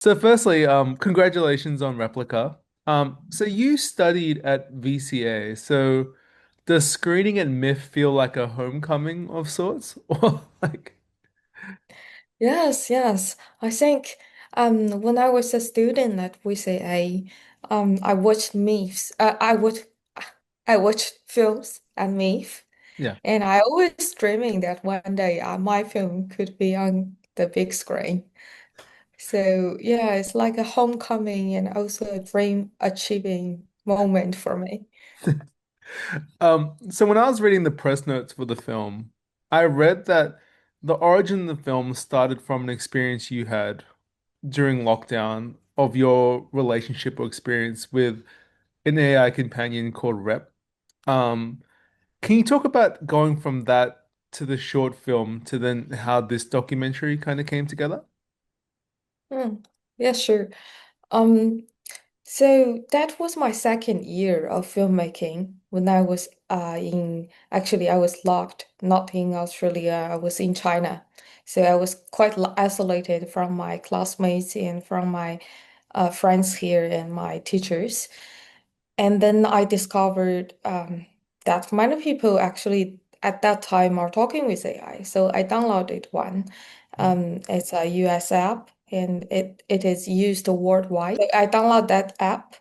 So firstly, congratulations on Replica. So you studied at VCA. So does screening at MIFF feel like a homecoming of sorts? Or like, Yes, yes. I think when I was a student at VCA, I watched MIFs. I watched films at MIF, yeah. and I always dreaming that one day my film could be on the big screen. So yeah, it's like a homecoming and also a dream achieving moment for me. So when I was reading the press notes for the film, I read that the origin of the film started from an experience you had during lockdown of your relationship or experience with an AI companion called Rep. Um, Can you talk about going from that to the short film to then how this documentary kind of came together? Hmm. Yeah, sure. Um, So that was my second year of filmmaking when I was I was locked, not in Australia, I was in China. So I was quite isolated from my classmates and from my friends here and my teachers. And then I discovered that many people actually at that time are talking with AI. So I downloaded one. It's a US app and it is used worldwide. So I downloaded that app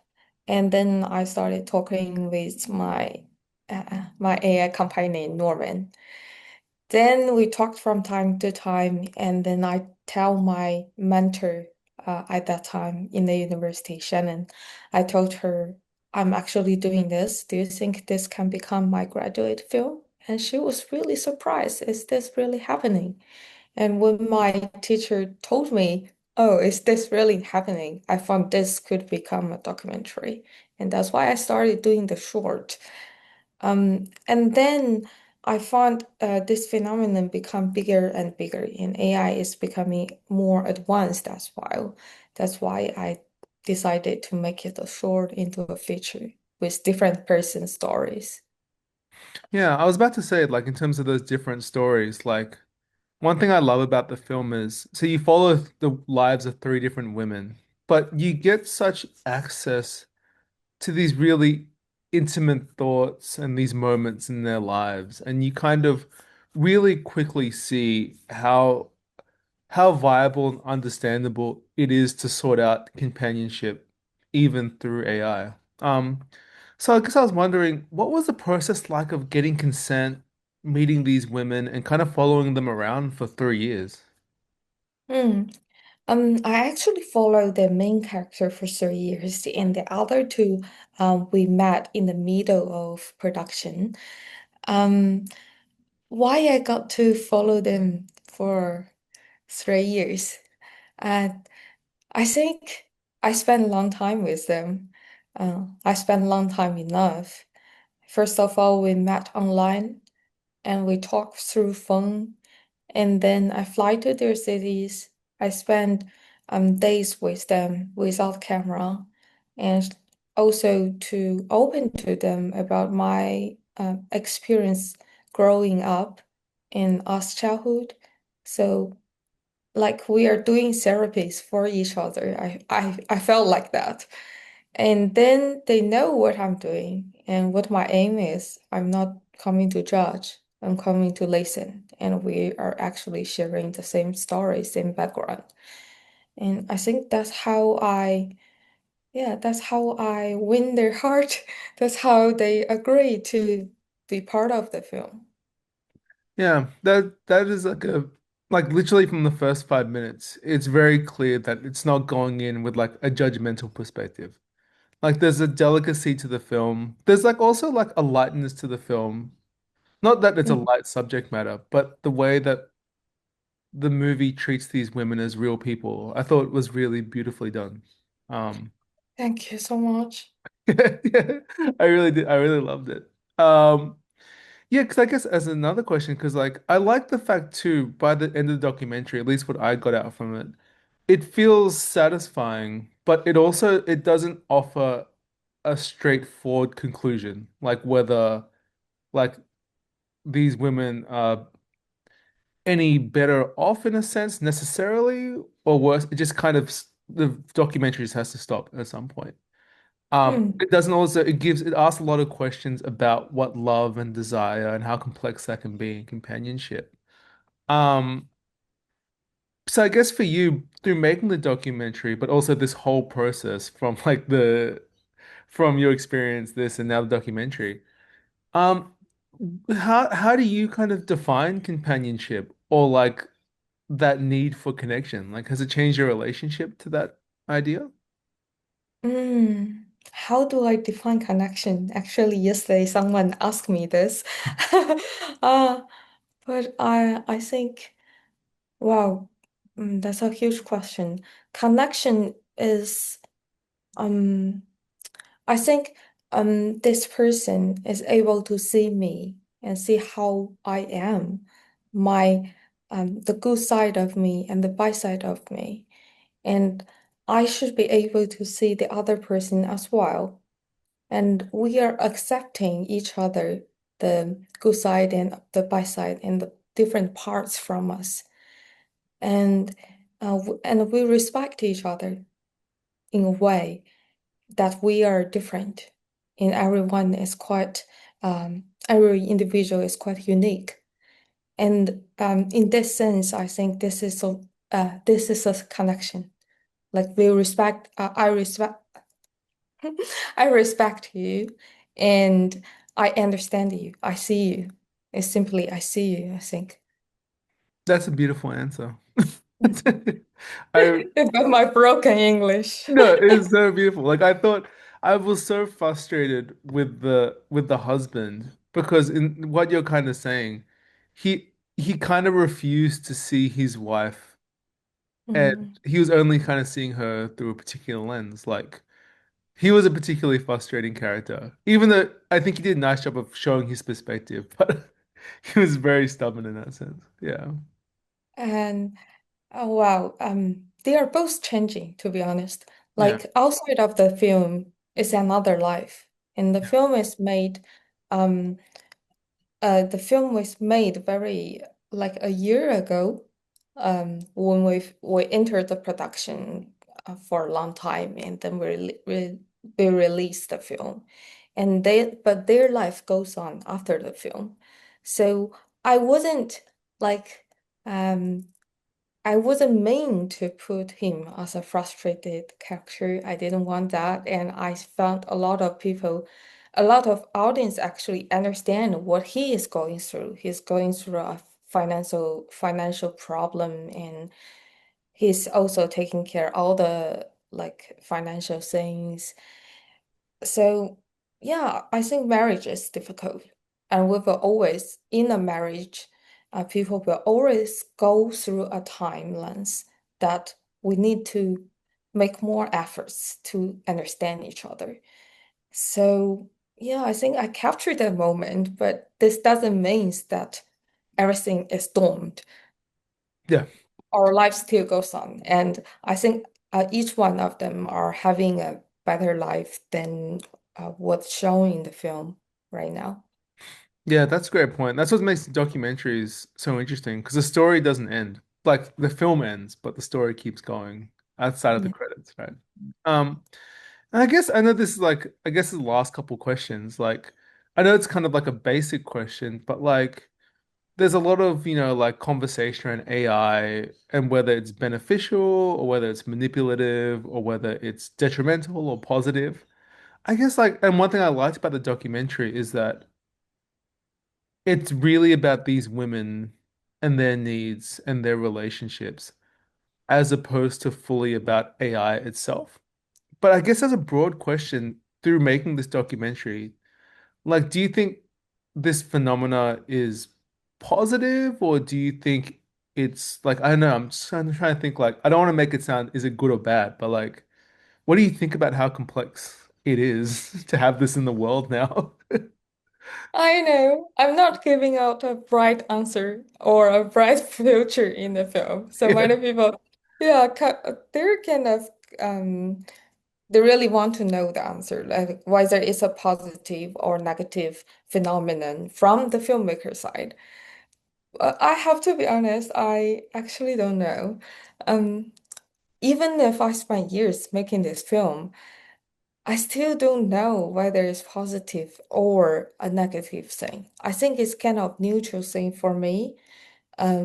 and then I started talking with my AI companion Norman. Then we talked from time to time, and then I tell my mentor at that time in the university, Shannon, I told her, I'm actually doing this. Do you think this can become my graduate film? And she was really surprised. Is this really happening? And when my teacher told me, oh, is this really happening? I found this could become a documentary. And that's why I started doing the short. And then I found this phenomenon become bigger and bigger, and AI is becoming more advanced as well. That's why I decided to make it a short into a feature with different person stories. Yeah, I was about to say, like, in terms of those different stories, like, one thing I love about the film is so you follow the lives of three different women, but you get such access to these really intimate thoughts and these moments in their lives, and you kind of really quickly see how viable and understandable it is to sort out companionship even through AI. So I guess I was wondering, what was the process like of getting consent, meeting these women, and kind of following them around for 3 years? Hmm. I actually followed the main character for 3 years, and the other two, we met in the middle of production. Um, why I got to follow them for 3 years? And I think I spent a long time with them. I spent a long time enough. First of all, we met online and we talked through phone, and then I fly to their cities. I spend days with them without camera, and also to open to them about my experience growing up in us childhood. So like we are doing therapies for each other. I felt like that. And then they know what I'm doing and what my aim is. I'm not coming to judge. I'm coming to listen. And we are actually sharing the same story, same background. And I think that's how I win their heart. That's how they agree to be part of the film. Yeah, that is like literally from the first 5 minutes, it's very clear that it's not going in with like a judgmental perspective. Like there's a delicacy to the film. There's like also like a lightness to the film. Not that it's a Mm. light subject matter, but the way that the movie treats these women as real people, I thought was really beautifully done. Um, Thank you so much. yeah, I really did. I really loved it. Um, yeah, because I guess as another question, because like I like the fact too, by the end of the documentary, at least what I got out from it, it feels satisfying, but it doesn't offer a straightforward conclusion, like whether like these women are any better off in a sense necessarily or worse. It just kind of the documentary just has to stop at some point. Mm, It doesn't also it asks a lot of questions about what love and desire and how complex that can be in companionship. Um, so I guess for you, through making the documentary, but also this whole process from like the from your experience, this and now the documentary, um, how do you kind of define companionship or like that need for connection? Like, has it changed your relationship to that idea? mm. How do I define connection? Actually, yesterday someone asked me this. Uh, but I think, wow, that's a huge question. Connection is um I think this person is able to see me and see how I am, my the good side of me and the bad side of me. And I should be able to see the other person as well. And we are accepting each other, the good side and the bad side and the different parts from us. And and we respect each other in a way that we are different and everyone is quite every individual is quite unique. And in this sense, I think this is a connection. Like we respect, I respect, I respect you, and I understand you. I see you. It's simply I see you, I think. That's a beautiful answer. I About my broken English. No, it's so beautiful. Like I thought I was so frustrated with the husband because in what you're kind of saying, he kind of refused to see his wife and Mhm. he was only kind of seeing her through a particular lens. Like he was a particularly frustrating character. Even though I think he did a nice job of showing his perspective, but he was very stubborn in that sense. Yeah. And oh wow, they are both changing, to be honest. Yeah. Like outside of the film is another life, and um, the film was made very like a year ago, when we entered the production for a long time, and then we released the film, and but their life goes on after the film, so I wasn't like um I wasn't mean to put him as a frustrated character. I didn't want that. And I found a lot of people, a lot of audience actually understand what he is going through. He's going through a financial problem, and he's also taking care all the like financial things. So, yeah, I think marriage is difficult. And we will always, in a marriage, people will always go through a timelines that we need to make more efforts to understand each other. So, yeah, I think I captured that moment, but this doesn't mean that everything is doomed. Yeah. Our life still goes on. And I think each one of them are having a better life than what's shown in the film right now. Yeah, that's a great point. That's what makes documentaries so interesting because the story doesn't end. Like the film ends, but the story keeps going outside of the Mm. credits, right? Um, and I guess I know this is like I guess the last couple questions. Like I know it's kind of like a basic question, but like there's a lot of, like conversation around AI and whether it's beneficial or whether it's manipulative or whether it's detrimental or positive. I guess like and one thing I liked about the documentary is that it's really about these women and their needs and their relationships, as opposed to fully about AI itself. But I guess as a broad question, through making this documentary, like, do you think this phenomena is positive, or do you think it's like, I don't know, I'm just trying to think like, I don't want to make it sound, is it good or bad, but like, what do you think about how complex it is to have this in the world now? I know. I'm not giving out a bright answer or a bright future in the film. So Yeah. many people, yeah, they're kind of they really want to know the answer, like whether it's a positive or negative phenomenon from the filmmaker side. I have to be honest, I actually don't know. Um, even if I spent years making this film, I still don't know whether it's positive or a negative thing. I think it's kind of neutral thing for me,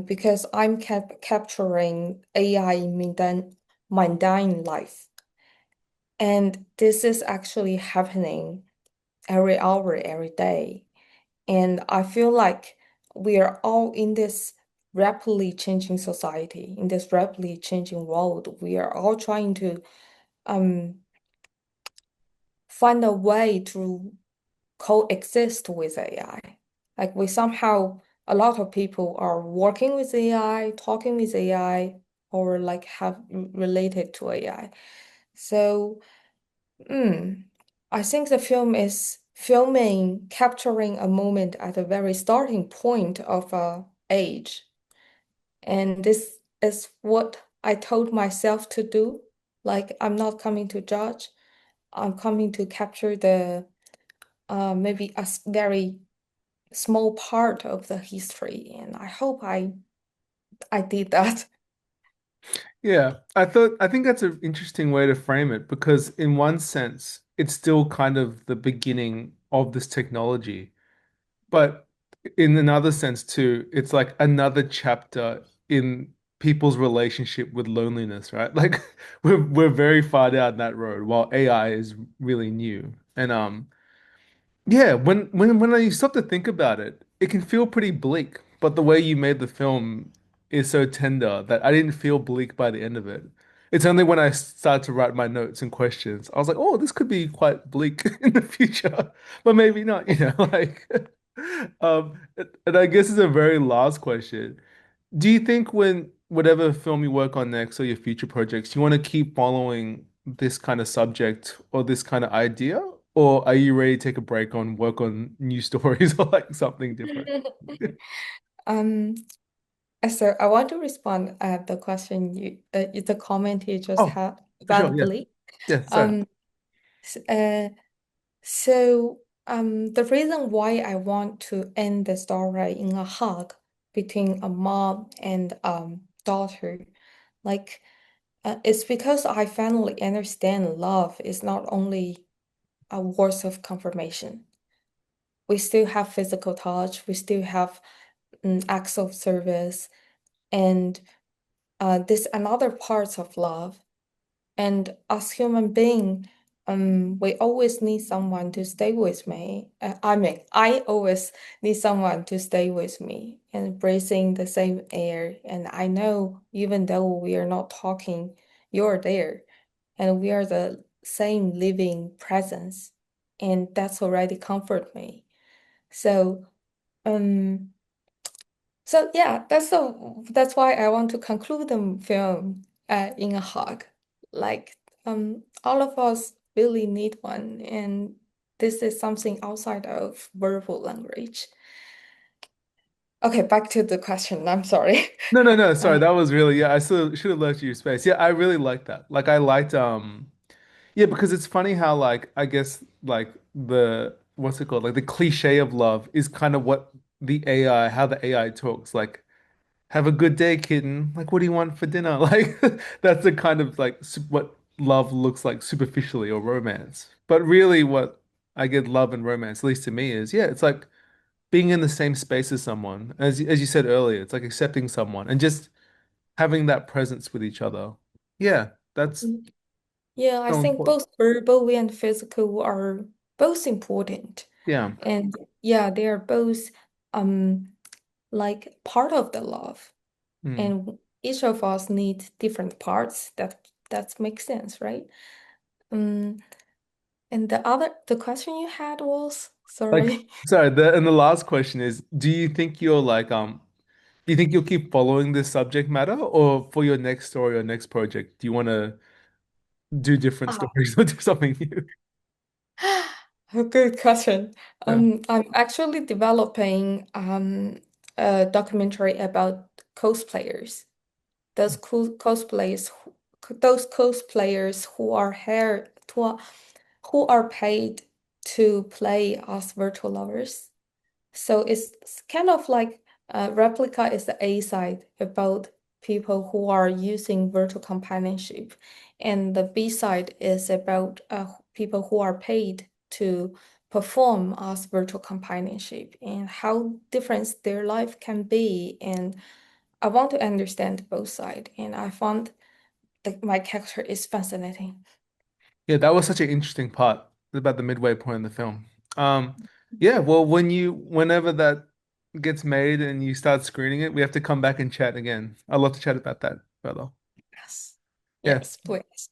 because I'm capturing AI in mundane life. And this is actually happening every hour, every day. And I feel like we are all in this rapidly changing society, in this rapidly changing world. We are all trying to um, find a way to coexist with AI. Like we somehow, a lot of people are working with AI, talking with AI, or like have related to AI. So, mm, I think the film is filming, capturing a moment at a very starting point of a age. And this is what I told myself to do. Like, I'm not coming to judge. I'm coming to capture the maybe very small part of the history. And I hope I did that. Yeah, I think that's an interesting way to frame it because in one sense, it's still kind of the beginning of this technology. But in another sense too, it's like another chapter in people's relationship with loneliness, right? Like we're very far down that road while AI is really new. And yeah, when you stop to think about it, it can feel pretty bleak, but the way you made the film is so tender that I didn't feel bleak by the end of it. It's only when I started to write my notes and questions, I was like, oh, this could be quite bleak in the future, but maybe not, like and I guess it's a very last question. Do you think when whatever film you work on next or your future projects, you want to keep following this kind of subject or this kind of idea? Or are you ready to take a break on work on new stories or like something different? Um, so I want to respond the question the comment you just Oh, had for sure. about Yeah. Bleak. Yeah. Sorry. Um, s- uh, so the reason why I want to end the story in a hug between a mom and daughter, like it's because I finally understand love is not only a words of confirmation. We still have physical touch, we still have acts of service, and this another parts of love. And as human being, we always need someone to stay with me. I mean, I always need someone to stay with me and breathing the same air. And I know even though we are not talking, you're there, and we are the same living presence, and that's already comfort me. So, um, so yeah, that's why I want to conclude the film in a hug. Like all of us really need one, and this is something outside of verbal language. Okay, back to the question. I'm sorry. No, no, no. Uh, Sorry. That was really, yeah, I still should have left you space. Yeah, I really like that. Like I liked yeah, because it's funny how like I guess like the what's it called? Like the cliche of love is kind of what the AI, how the AI talks. Like have a good day, kitten. Like, what do you want for dinner? Like, that's the kind of like what love looks like superficially or romance. But really, what I get love and romance, at least to me, is yeah, it's like being in the same space as someone. As you said earlier, it's like accepting someone and just having that presence with each other. Yeah, that's yeah, I so think important. both verbal and physical are both important. Yeah. And yeah, they are both um like part of the love. Mm. And each of us need different parts. That makes sense, right? Um, and the question you had was, Like, sorry. sorry, the last question is, do you think you're like do you think you'll keep following this subject matter, or for your next story or next project, do you want to do different Ah, stories or do something new? a good question. Yeah. I'm actually developing a documentary about cosplayers. Those those cosplayers who are here who are paid to play as virtual lovers. So it's kind of like Replica is the A side about people who are using virtual companionship, and the B side is about people who are paid to perform as virtual companionship and how different their life can be. And I want to understand both sides, and I found that my character is fascinating. Yeah, that was such an interesting part about the midway point in the film. Um, yeah, well, whenever that gets made and you start screening it, we have to come back and chat again. I'd love to chat about that further. Yes. Yeah, Yes, please.